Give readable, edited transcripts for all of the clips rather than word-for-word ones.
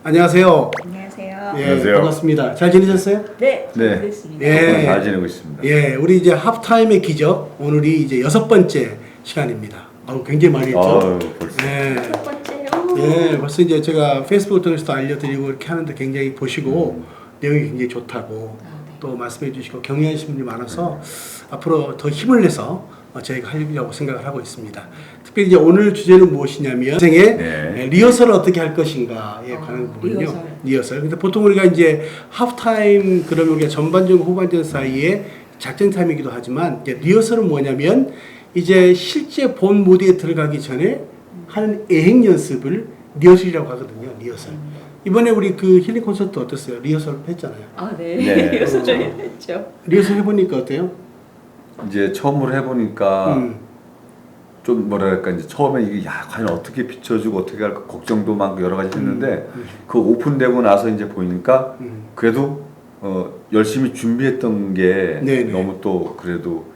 안녕하세요. 안녕하세요. 예, 안녕하세요. 반갑습니다. 잘 지내셨어요? 네, 네. 됐습니다. 예. 잘 지내고 있습니다. 예, 우리 이제 하프타임의 기적 오늘이 이제 6번째 시간입니다. 굉장히 많이 했죠. 아유, 벌써. 예. 첫 번째요. 예, 벌써 이제 제가 페이스북 통해서도 알려드리고 이렇게 하는데 굉장히 보시고 내용이 굉장히 좋다고 네. 또 말씀해 주시고 격려하시는 분들이 많아서 앞으로 더 힘을 내서 저희가 하려고 생각을 하고 있습니다. 특별히 이제 오늘 주제는 무엇이냐면 인생의 네. 리허설을 어떻게 할 것인가에 관한 부분이요. 리허설. 근데 보통 우리가 이제 하프타임 그러면 우리가 전반전 후반전 사이에 작전 타임이기도 하지만 이제 리허설은 뭐냐면 이제 실제 본 무대에 들어가기 전에 하는 예행 연습을 리허설이라고 하거든요. 리허설. 이번에 우리 그 힐링 콘서트 어땠어요? 리허설 했잖아요. 아, 네. 네. 리허설 했죠. 리허설 해보니까 어때요? 이제 처음으로 해보니까 좀 뭐랄까 이제 처음에 이게 과연 어떻게 비춰주고 어떻게 할까 걱정도 많고 여러 가지 했는데 그 오픈되고 나서 이제 보니까 그래도 열심히 준비했던 게 네네. 너무 또 그래도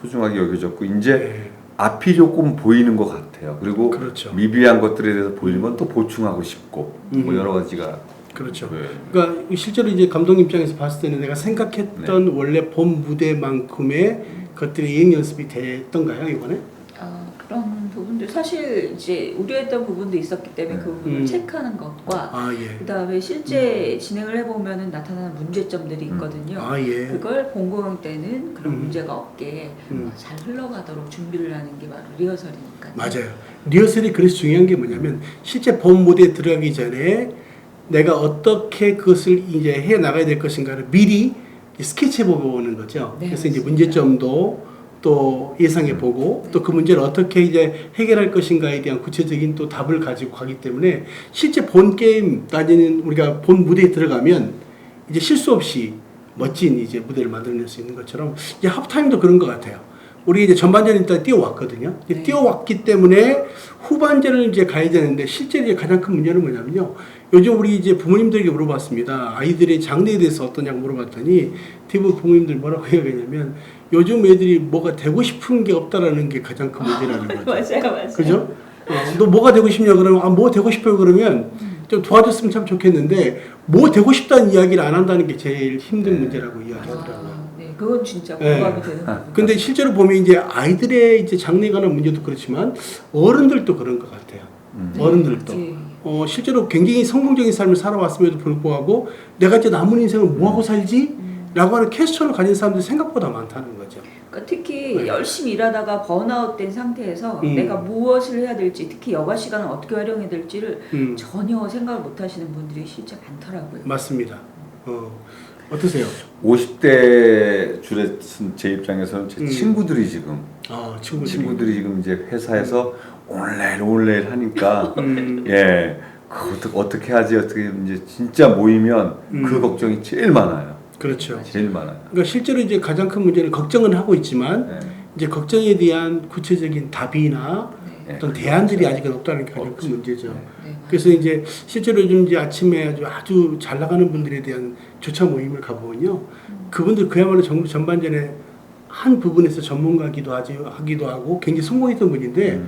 소중하게 여겨졌고 이제 네. 앞이 조금 보이는 것 같아요. 그리고 그렇죠. 미비한 것들에 대해서 보이는 건 또 보충하고 싶고 뭐 여러 가지가 그렇죠. 네. 그러니까 실제로 이제 감독 입장에서 봤을 때는 내가 생각했던 원래 본 무대만큼의 것들이 예행 연습이 됐던가요 이번에? 그런 부분들 사실 이제 우려했던 부분도 있었기 때문에 그 부분을 체크하는 것과 아 예. 그다음에 실제 진행을 해보면은 나타나는 문제점들이 있거든요. 아 예. 그걸 본공연 때는 그런 문제가 없게 잘 흘러가도록 준비를 하는 게 바로 리허설이니까요. 맞아요. 리허설이 그래서 중요한 게 뭐냐면 실제 본 무대에 들어가기 전에 내가 어떻게 그것을 이제 해 나가야 될 것인가를 미리 스케치해 보고 오는 거죠. 네, 그래서 이제 맞습니다. 문제점도 또 예상해 보고 또 그 문제를 어떻게 이제 해결할 것인가에 대한 구체적인 또 답을 가지고 가기 때문에 실제 본 게임 따지는 우리가 본 무대에 들어가면 이제 실수 없이 멋진 이제 무대를 만들어낼 수 있는 것처럼 이제 하프타임도 그런 것 같아요. 우리 이제 전반전에 일단 뛰어왔거든요. 네. 뛰어왔기 때문에 후반전을 이제 가야 되는데 실제 이제 가장 큰 문제는 뭐냐면요. 요즘 우리 이제 부모님들에게 물어봤습니다. 아이들의 장래에 대해서 어떠냐고 물어봤더니 대부분 부모님들 뭐라고 얘기하냐면 요즘 애들이 뭐가 되고 싶은 게 없다라는 게 가장 큰 문제라는 거죠. 맞아요. 그죠? 너 뭐가 되고 싶냐 그러면 뭐 되고 싶어요 그러면 좀 도와줬으면 참 좋겠는데 뭐 되고 싶다는 이야기를 안 한다는 게 제일 힘든 문제라고 이야기하더라고요. 네, 그건 진짜 네. 공감이 되는 부분. 근데 실제로 보면 이제 아이들의 이제 장래에 관한 문제도 그렇지만 어른들도 그런 것 같아요. 어른들도. 네. 실제로 굉장히 성공적인 삶을 살아왔음에도 불구하고 내가 이제 남은 인생을 뭐 하고 살지? 라고 하는 퀘스천을 가진 사람들이 생각보다 많다는 거죠. 그러니까 특히 네. 열심히 일하다가 번아웃된 상태에서 내가 무엇을 해야 될지, 특히 여가 시간을 어떻게 활용해야 될지를 전혀 생각을 못 하시는 분들이 실제 많더라고요. 맞습니다. 어떠세요? 50대 줄에선 제 입장에서는 제 친구들이 지금 친구들이 지금 이제 회사에서 온라인 하니까 예, 어떻게 하지 어떻게 이제 진짜 모이면 그 걱정이 제일 많아요. 그렇죠. 제일 많아요. 그러니까 실제로 이제 가장 큰 문제는 걱정은 하고 있지만 네. 이제 걱정에 대한 구체적인 답이나 네. 어떤 대안들이 아직은 없다는 게 가장 큰 문제죠. 네, 그래서 이제 실제로 요즘 이제 아침에 아주 잘 나가는 분들에 대한 조차 모임을 가보면요, 그분들 그야말로 정부 전반전에 한 부분에서 전문가기도 하기도 하고 굉장히 성공했던 분인데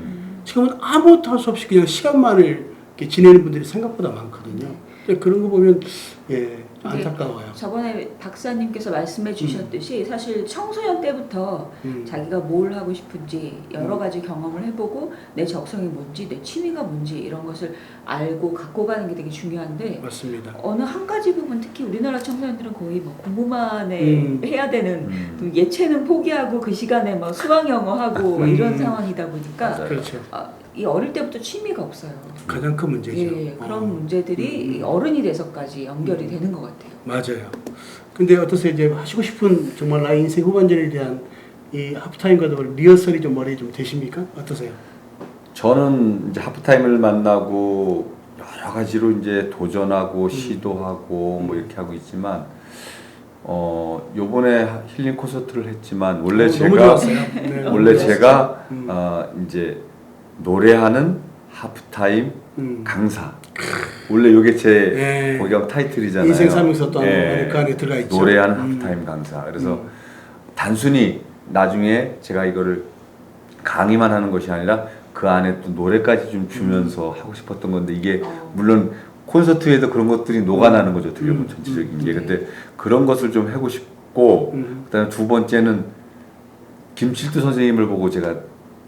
지금은 아무것도 할 수 없이 그냥 시간만을 이렇게 지내는 분들이 생각보다 많거든요. 그런 거 보면 예 안타까워요. 저번에 박사님께서 말씀해 주셨듯이 사실 청소년 때부터 자기가 뭘 하고 싶은지 여러 가지 경험을 해보고 내 적성이 뭔지 내 취미가 뭔지 이런 것을 알고 갖고 가는 게 되게 중요한데 맞습니다. 어느 한 가지 부분 특히 우리나라 청소년들은 거의 뭐 공부만 해야 되는 또 예체능 포기하고 그 시간에 막 수학 영어 하고 막 이런 상황이다 보니까 맞아요. 그렇죠. 이 어릴 때부터 취미가 없어요. 가장 큰 문제죠. 예, 그런 문제들이 이 어른이 돼서까지 연결이 되는 것 같아요. 맞아요. 근데 어떠세요? 이제 하시고 싶은 정말 나의 인생 후반전에 대한 이 하프타임과 더불어 리허설이 좀 머리에 좀 되십니까? 어떠세요? 저는 이제 하프타임을 만나고 여러 가지로 이제 도전하고 시도하고 뭐 이렇게 하고 있지만 요번에 힐링 콘서트를 했지만 원래 너무 제가 좋았어요. 네, 너무 원래 좋았어요. 제가 이제 노래하는 하프타임 강사. 원래 이게 제 네. 거기가 타이틀이잖아요. 인생 사명서 또 예. 그 안에 들어가 있죠. 노래하는 하프타임 강사. 그래서 단순히 나중에 제가 이거를 강의만 하는 것이 아니라 그 안에 또 노래까지 좀 주면서 하고 싶었던 건데 이게 물론 콘서트에도 그런 것들이 녹아나는 거죠. 어떻게 보면 전체적인 게. 근데 그런 것을 좀 하고 싶고 그다음에 두 번째는 김칠두 선생님을 보고 제가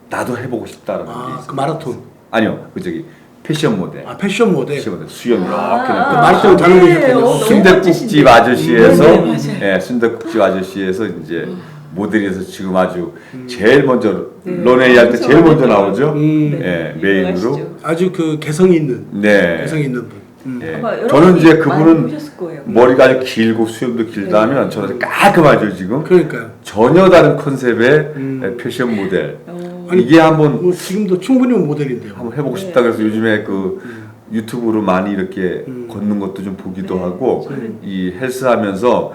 나도 해보고 싶다라는 게 있어요. 그 마라톤. 아니요, 그 저기 패션 모델. 패션 모델. 패션 모델 수염 이렇게 마라톤 잘 어울리셨군요. 순댓국집 아저씨에서 네, 맞아요. 순댓국집 아저씨에서 이제 모델에서 지금 아주 제일 먼저 런웨이 할 때 제일 먼저 나오죠. 메인으로 아주 그 개성 있는 개성 있는 분. 저는 이제 그분은 거예요. 머리가 아주 길고 수염도 길다면 저는 깔끔하죠 지금. 그러니까요. 전혀 다른 컨셉의 패션 모델. 이게 한번 지금도 충분히 모델인데요. 한번 해보고 싶다 그래서 요즘에 그 유튜브로 많이 이렇게 걷는 것도 좀 보기도 하고 이 헬스하면서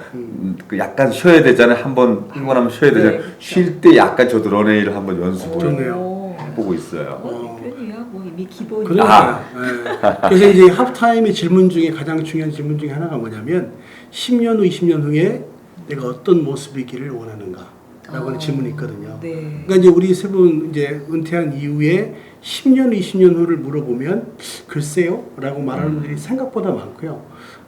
그 약간 쉬어야 되잖아요. 한번 하고 나면 쉬어야 되잖아요. 쉴 때 약간 저도 런웨이를 한번 연습을 해보고 있어요. 편이야, 뭐 이미 기본이. 그래서 이제 하프타임의 질문 중에 가장 중요한 질문 중에 하나가 뭐냐면 10년 후, 20년 후에 내가 어떤 모습이기를 원하는가라고 하는 질문이 있거든요. 그러니까 이제 우리 세 분 이제 은퇴한 이후에 10년 후, 20년 후를 물어보면 글쎄요 라고 말하는 분들이 생각보다 많고요.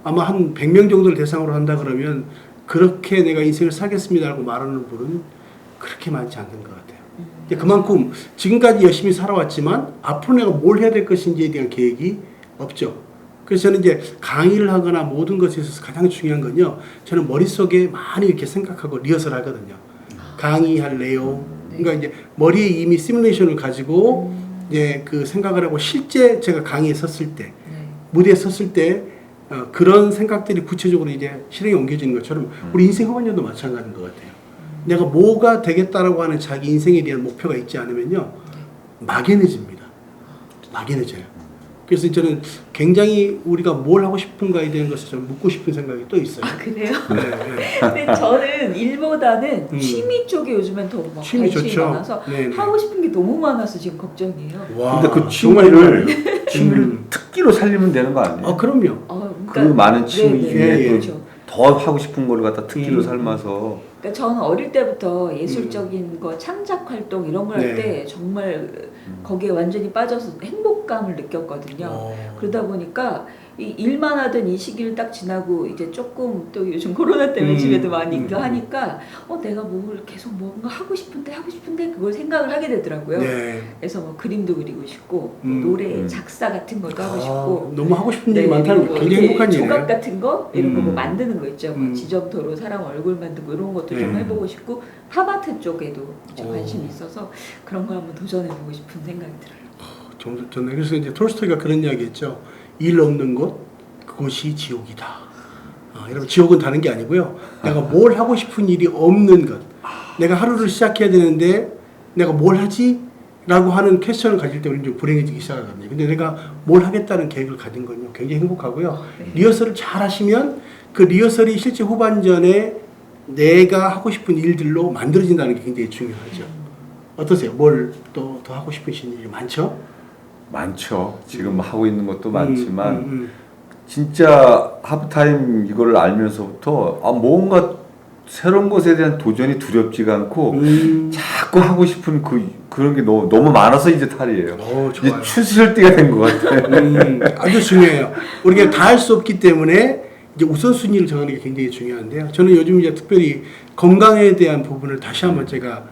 아마 한 100명 정도를 대상으로 한다 그러면 그렇게 내가 인생을 살겠습니다라고 말하는 분은 그렇게 많지 않는 것 같아요. 그만큼 지금까지 열심히 살아왔지만 앞으로 내가 뭘 해야 될 것인지에 대한 계획이 없죠. 그래서 저는 이제 강의를 하거나 모든 것에 있어서 가장 중요한 건요. 저는 머릿속에 많이 이렇게 생각하고 리허설 하거든요. 강의할래요. 그러니까 이제 머리에 이미 시뮬레이션을 가지고 이제 그 생각을 하고 실제 제가 강의에 섰을 때 무대에 섰을 때 그런 생각들이 구체적으로 이제 실행에 옮겨지는 것처럼 우리 인생 후반년도 마찬가지인 것 같아요. 내가 뭐가 되겠다라고 하는 자기 인생에 대한 목표가 있지 않으면요 막연해집니다. 막연해져요. 그래서 저는 굉장히 우리가 뭘 하고 싶은가에 대한 것을 좀 묻고 싶은 생각이 또 있어요. 그래요? 근데 저는 일보다는 취미 쪽에 요즘엔 더 막 관심이 좋죠. 많아서 하고 싶은 게 너무 많아서 지금 걱정이에요. 근데 그 취미를 특기로 살리면 되는 거 아니에요? 그럼요. 그러니까, 그 많은 취미 중에 그렇죠. 더 하고 싶은 걸 갖다 특기로 삶아서. 그러니까 저는 어릴 때부터 예술적인 거 창작 활동 이런 걸 할 때 정말 거기에 완전히 빠져서 행복감을 느꼈거든요. 그러다 보니까 이 일만 하던 이 시기를 딱 지나고 이제 조금 또 요즘 코로나 때문에 집에도 많이 있고 하니까 내가 뭘 계속 뭔가 하고 싶은데 그걸 생각을 하게 되더라고요. 그래서 뭐 그림도 그리고 싶고 노래 작사 같은 것도 하고 싶고 너무 하고 싶은 일이 많다는 거 굉장히 행복한 일이에요. 조각 같은 거 이런 거 뭐 만드는 거 있죠. 뭐 지점토로 사람 얼굴 만들고 이런 것도 좀 해보고 싶고 팝아트 쪽에도 좀 관심이 있어서 그런 걸 한번 도전해보고 싶은 생각이 들어요. 저는 그래서 이제 톨스토이가 그런 이야기했죠. 일 없는 곳 그곳이 지옥이다. 여러분 지옥은 다른 게 아니고요. 내가 뭘 하고 싶은 일이 없는 것. 내가 하루를 시작해야 되는데 내가 뭘 하지? 라고 하는 퀘스천을 가질 때 우리는 좀 불행해지기 시작하거든요. 근데 내가 뭘 하겠다는 계획을 가진 건요. 굉장히 행복하고요. 리허설을 잘 하시면 그 리허설이 실제 후반전에 내가 하고 싶은 일들로 만들어진다는 게 굉장히 중요하죠. 어떠세요? 뭘 또 더 하고 싶으신 일이 많죠? 많죠. 지금 하고 있는 것도 많지만 진짜 하프타임 이거를 알면서부터 뭔가 새로운 것에 대한 도전이 두렵지가 않고 자꾸 하고 싶은 그런 게 너무 많아서 이제 탈이에요. 이제 추스릴 때가 된 것 같아요. 아주 중요해요. 우리가 다 할 수 없기 때문에 이제 우선순위를 정하는 게 굉장히 중요한데요. 저는 요즘 이제 특별히 건강에 대한 부분을 다시 한번 제가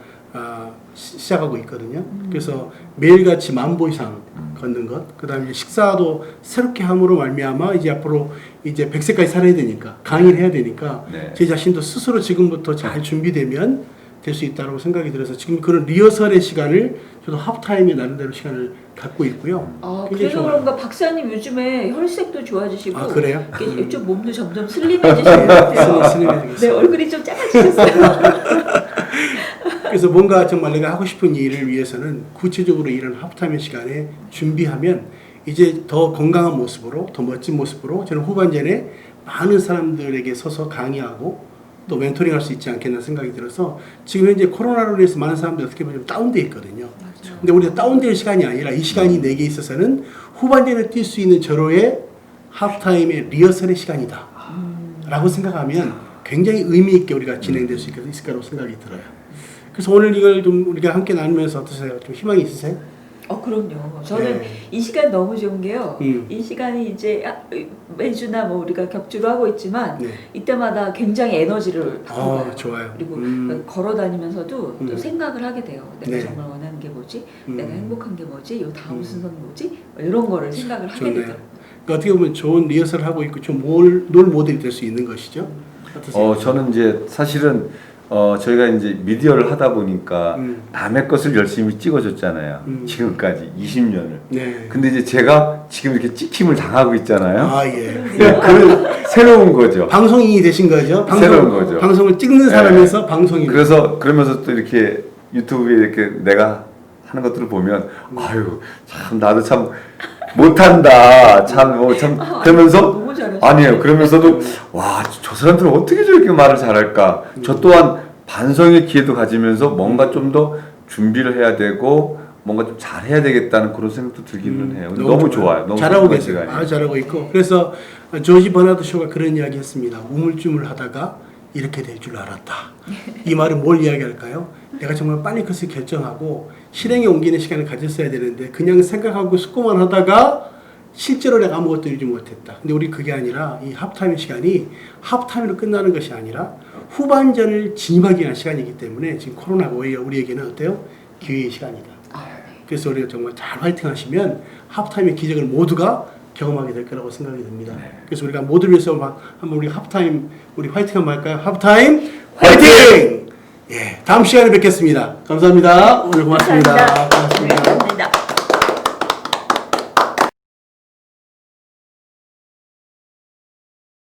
시작하고 있거든요. 그래서 매일같이 10,000보 이상 걷는 것, 그 다음에 식사도 새롭게 함으로 말미암아 이제 앞으로 이제 100세까지 살아야 되니까 강의를 해야 되니까 제 자신도 스스로 지금부터 잘 준비되면 될 수 있다고 생각이 들어서 지금 그런 리허설의 시간을 저도 하프타임에 나름대로 시간을 갖고 있고요. 그래서 그런가 박사님 요즘에 혈색도 좋아지시고 그래요? 좀 몸도 점점 슬림해지시는 것 같아요. 네, 얼굴이 좀 작아지셨어요. 그래서 뭔가 정말 내가 하고 싶은 일을 위해서는 구체적으로 이런 하프타임 시간에 준비하면 이제 더 건강한 모습으로 더 멋진 모습으로 저는 후반전에 많은 사람들에게 서서 강의하고 또 멘토링 할 수 있지 않겠나 생각이 들어서 지금 현재 코로나로 인해서 많은 사람들이 어떻게 보면 좀 다운되어 있거든요. 근데 우리가 다운될 시간이 아니라 이 시간이 내게 있어서는 후반전에 뛸 수 있는 저로의 하프타임의 리허설의 시간이다 라고 생각하면 굉장히 의미 있게 우리가 진행될 수 있을 거라고 생각이 들어요. 그래서 오늘 이걸 좀 우리가 함께 나누면서 어떠세요? 좀 희망이 있으세요? 그럼요. 저는 네. 이 시간 너무 좋은 게요. 음. 이 시간이 이제 매주나 뭐 우리가 격주로 하고 있지만 네. 이때마다 굉장히 에너지를 받아요. 좋아요. 그리고 걸어 다니면서도 또 음. 생각을 하게 돼요. 내가 네. 정말 원하는 게 뭐지? 음. 내가 행복한 게 뭐지? 요 다음 순서는 뭐지? 이런 거를 생각을 하게 좋네요. 되더라고요. 그러니까 어떻게 보면 좋은 리허설을 하고 있고 좀 롤 모델이 될 수 있는 것이죠. 어떠세요? 저는 이제 사실은 저희가 이제 미디어를 하다 보니까 남의 것을 열심히 찍어줬잖아요. 지금까지 20년을. 네. 근데 이제 제가 지금 이렇게 찍힘을 당하고 있잖아요. 아 예. 그 새로운 거죠. 방송인이 되신 거죠. 새로운 거죠. 방송을 찍는 사람에서 방송인. 그래서 그러면서 또 이렇게 유튜브에 이렇게 내가 하는 것들을 보면 아유 참 나도 참 못한다. 참 그러면서 너무 잘하시네. 아니에요. 그러면서도 와 저 사람들은 어떻게 저렇게 말을 잘할까. 저 또한 반성의 기회도 가지면서 뭔가 좀 더 준비를 해야 되고 뭔가 좀 잘해야 되겠다는 그런 생각도 들기는 해요. 너무 좋아요. 너무 잘하고 좋은 계세요. 시간이에요. 아주 잘하고 있고. 그래서 조지 버나드 쇼가 그런 이야기했습니다. 우물쭈물하다가 이렇게 될 줄 알았다. 이 말은 뭘 이야기할까요? 내가 정말 빨리 그것을 결정하고 실행에 옮기는 시간을 가졌어야 되는데 그냥 생각하고 숙고만 하다가 실제로 내가 아무것도 이루지 못했다. 근데 우리 그게 아니라 이 하프타임 시간이 하프타임으로 끝나는 것이 아니라 후반전을 진입하기 위한 시간이기 때문에 지금 코로나가 오히려 우리에게는 어때요? 기회의 시간이다. 그래서 우리가 정말 잘 화이팅 하시면 하프타임의 기적을 모두가 경험하게 될 거라고 생각이 듭니다. 그래서 우리가 모두를 위해서 한번 우리 하프타임 우리 화이팅 한번 할까요? 하프타임 화이팅! 예, 다음 시간에 뵙겠습니다. 감사합니다. 오늘 고맙습니다. 감사합니다. 고맙습니다.